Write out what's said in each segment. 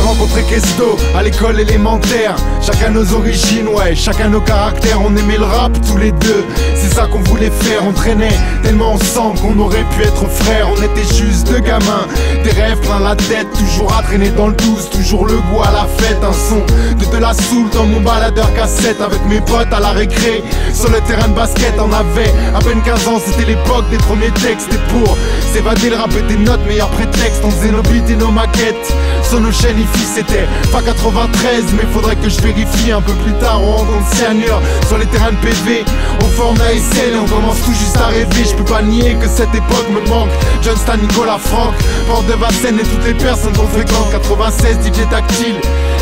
Rencontré Kesto à l'école élémentaire. Chacun nos origines, ouais, chacun nos caractères. On aimait le rap tous les deux, c'est ça qu'on voulait faire. On traînait tellement ensemble qu'on aurait pu être frères. On était juste deux gamins, des rêves plein la tête. Toujours à traîner dans le 12, toujours le goût à la fête. Un son de la soul dans mon baladeur cassette. Avec mes potes à la récré, sur le terrain de basket. On avait à peine 15 ans, c'était l'époque des premiers textes. Et pour s'évader, le rap était notre meilleur prétexte. On faisait nos beats et nos maquettes sur nos chaînes IFI, c'était pas 93, mais faudrait que je vérifie. Un peu plus tard on rencontre Cyanure sur les terrains de PV. On forme ASL et on commence tout juste à rêver. Je peux pas nier que cette époque me manque. John Stan, Nicolas Franck, Porte de Vincennes et toutes les personnes qu'on fréquente. 96, DJ Tactile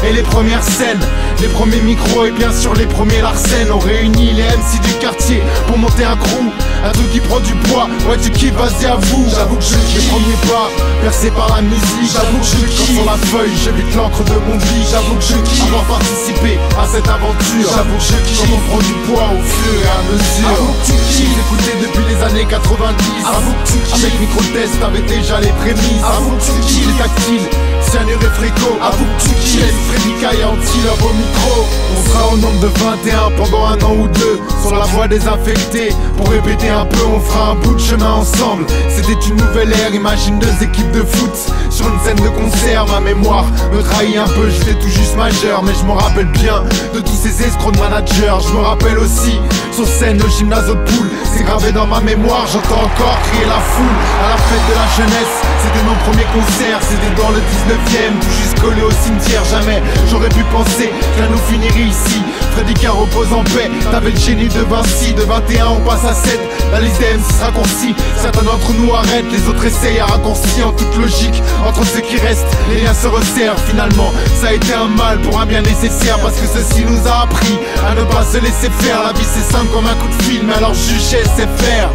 et les premières scènes, les premiers micros et bien sûr les premiers Larsen. On réunit les MC du quartier pour monter un crew, un truc qui prend du poids. Ouais tu kiffes, vas-y à vous. J'avoue que je kiffe les premiers pas percés par la musique. J'avoue que je kiffe sur la feuille, j'évite l'encre de mon vie. J'avoue que je kiffe avoir participé à cette aventure. J'avoue que je kiffe on prend du poids au fur et à mesure. Avoue que tu kiffes écouté depuis les années 90. Avoue que tu kiffes avec Microtest t'avais déjà les prémices. Avoue que tu kiffes les tactiles, Cyanure et Fréco. Avoue que tu kiffes Freddy Kai et Antilop au micro. On sera au nombre de 21 pendant un an ou deux sur la voie désinfectée. Pour répéter un peu, on fera un bout de chemin ensemble. C'était une nouvelle ère, imagine deux équipes de foot sur une scène de concert. Ma mémoire me trahit un peu, j'étais tout juste majeur. Mais je me rappelle bien de tous ces escrocs de managers. Je me rappelle aussi sur scène au gymnase au poule. C'est gravé dans ma mémoire, j'entends encore crier la foule à la fête de la jeunesse. C'était nos premiers concerts, c'était dans le 19ème, tout juste collé au cimetière. Jamais j'aurais pu penser qu'à nous finirait ici. Freddy Kai repose en paix, t'avais le génie de Vinci. De 21 on passe à 7, la liste des MC se raccourcit. Certains d'entre nous arrêtent, les autres essayent à raccourcir. En toute logique, entre ceux qui restent, les liens se resserrent. Finalement, ça a été un mal pour un bien nécessaire. Parce que ceci nous a appris à ne pas se laisser faire. La vie c'est simple comme un coup de film, alors juger c'est faire.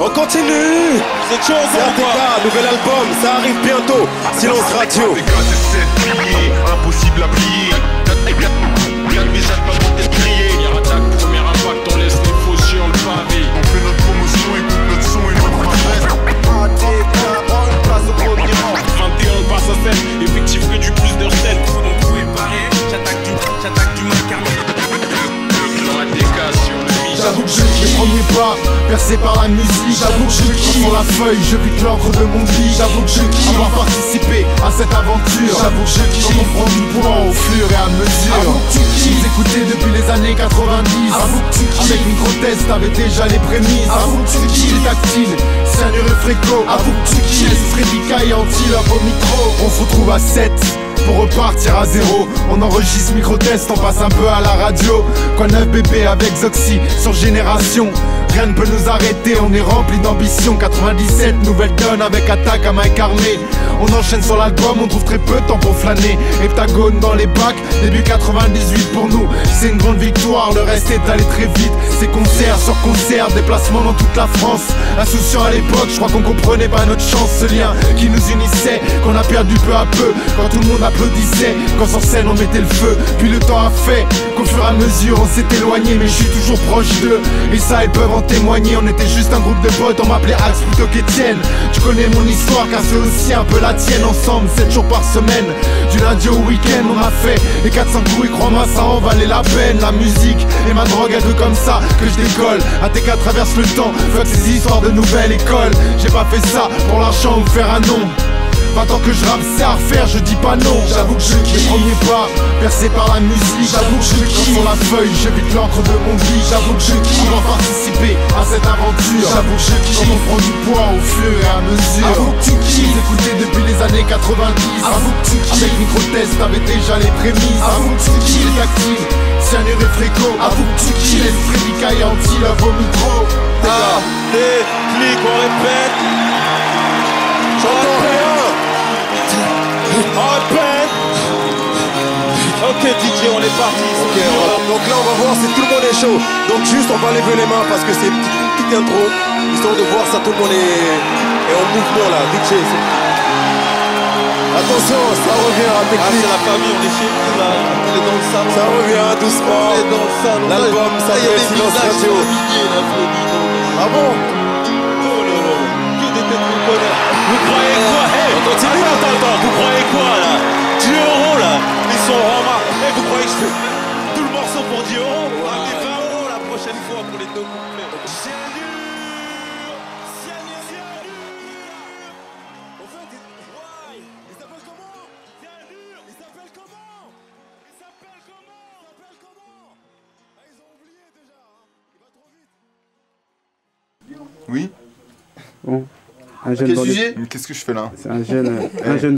On continue. C'est chose RTK, nouvel album, ça arrive bientôt. Silence radio. Impossible à plier. Bien de mes albums vont être criés. Première attaque, premier impact, on laisse les faux sur le pavé. On fait notre promotion, écoute notre son et notre adresse. RTK, on passe au premier rang. 21 passe à 7, effectif que du plus de scènes. Faut donc tout éparer, j'attaque du mal carmé. RTK sur le mic. J'avoue que je kiffe les premiers pas percés par la musique. J'avoue que je kiffe sur la feuille, je pique l'encre de mon vie. J'avoue que je kiffe avoir participé à cette aventure. J'avoue que je kiffe on prend du poids au fur et à mesure. Avoue que tu kiffes écouté depuis les années 90. Avoue que tu kiffes avec Microtest t'avais déjà les prémices. Avoue que tu kiffes les tactiles, Cyanure et Fréco. Avoue que tu kiffes Freddy Kai et Antilop au micro. On se retrouve à 7 pour repartir à 0. On enregistre Microtest, on passe un peu à la radio. Quoi neuf bébé avec Zoxy sur Génération. Rien ne peut nous arrêter, on est rempli d'ambition. 97, nouvelle donne avec attaque à main armée. On enchaîne sur l'album, on trouve très peu de temps pour flâner. Heptagone dans les bacs, début 98 pour nous. C'est une grande victoire, le reste est allé très vite. C'est concert sur concert, déplacement dans toute la France. Insouciant à l'époque, je crois qu'on comprenait pas notre chance. Ce lien qui nous unissait, qu'on a perdu peu à peu. Quand tout le monde applaudissait, quand sur scène on mettait le feu. Puis le temps a fait qu'au fur et à mesure on s'est éloigné. Mais je suis toujours proche d'eux, et ça ils peuvent en témoigner. On était juste un groupe de potes, on m'appelait Axe plutôt qu'Étienne. Tu connais mon histoire car c'est aussi un peu la tienne. Ensemble 7 jours par semaine, du lundi au week-end. On a fait les 400 coups et crois-moi ça en valait la peine. La musique et ma drogue, elle veut comme ça que je décolle. ATK traverse le temps, fuck ces histoires de nouvelle école. J'ai pas fait ça pour l'argent ou faire un nom. 20 ans que je rappe, c'est à refaire, je dis pas non. J'avoue que je kiffe les premiers pas percés par la musique. J'avoue que je kiffe sur la feuille, j'évite l'encre de mon vie. J'avoue que je kiffe avoir participé à cette aventure. J'avoue que je kiffe on prend du poids au fur et à mesure. Avoue que tu kiffes écouté depuis les années 90. Avoue que tu kiffes avec Microtest t'avais déjà les prémices. Avoue que tu kiffes les tactiles, Cyanure et Fréco. Avoue que tu kiffes Freddy Kai et Antilop au micro. A, D, clic, on répète. J'entends rien. On répète. Ok DJ, on est parti. Ok, donc là on va voir si tout le monde est chaud. Donc juste on va lever les mains parce que c'est une petite intro, histoire de voir ça tout le monde est en mouvement là. DJ, Attention, ça revient à technique. Ah, c'est la famille, on est chez nous là. On est dans le salon. Ça revient doucement. On est dans le salon. L'album s'appelle Silence Radio. Ah bon? Oh là là. Que des têtes de connards. Vous croyez quoi? On continue. Attends. Vous croyez quoi là? 10 € là. Ils sont en main. Vous croyez que je fais tout le morceau pour 10 €? Ramenez 20 € la prochaine fois pour les deux couplets. Oui. Bon, un jeune Quel sujet? Qu'est-ce que je fais là? C'est un jeune